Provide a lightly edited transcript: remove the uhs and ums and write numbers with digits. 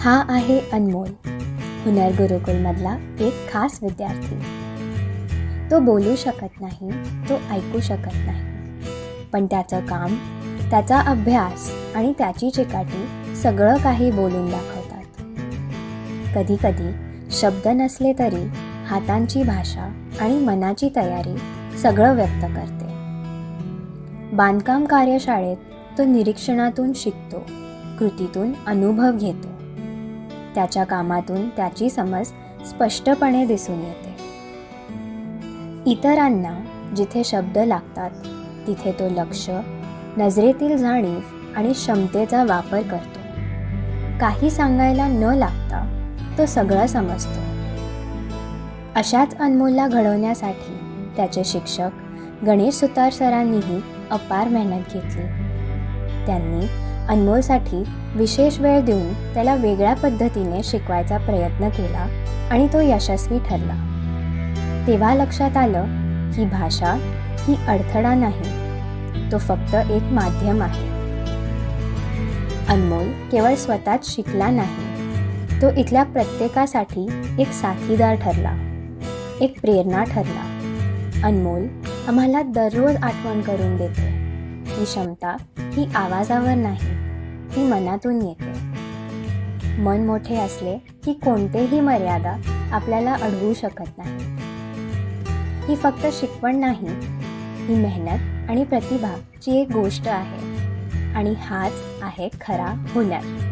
हा आहे अनमोल, हुनर गुरुकुलमधला एक खास विद्यार्थी. तो बोलू शकत नाही, तो ऐकू शकत नाही, पण त्याचं काम, त्याचा अभ्यास आणि त्याची चिकाटी सगळं काही बोलून दाखवतात. कधीकधी शब्द नसले तरी हातांची भाषा आणि मनाची तयारी सगळं व्यक्त करते. बांधकाम कार्यशाळेत तो निरीक्षणातून शिकतो, कृतीतून अनुभव घेतो. त्याच्या कामातून त्याची समज स्पष्टपणे दिसून येते. इतरांना जिथे शब्द लागतात तिथे तो लक्ष, नजरेतील जाणीव आणि क्षमतेचा वापर करतो. काही सांगायला न लागता तो सगळं समजतो. अशाच अनमोलला घडवण्यासाठी त्याचे शिक्षक गणेश सुतार सरांनीही अपार मेहनत घेतली. त्यांनी अनमोलसाठी विशेष वेळ देऊन त्याला वेगळ्या पद्धतीने शिकवायचा प्रयत्न केला आणि तो यशस्वी ठरला. तेव्हा लक्षात आलं की भाषा ही अडथळा नाही, तो फक्त एक माध्यम आहे. अनमोल केवळ स्वतःच शिकला नाही, तो इथल्या प्रत्येकासाठी एक साथीदार ठरला, एक प्रेरणा ठरला. अनमोल आम्हाला दररोज आठवण करून देतो की क्षमता ही आवाजावर नाही, ती मनातून येते. मन मोठे असले की कोणतेही मर्यादा आपल्याला अडवू शकत नाही. ही फक्त शिकवण नाही, ही मेहनत आणि प्रतिभाची एक गोष्ट आहे आणि हाच आहे खरा हुनर.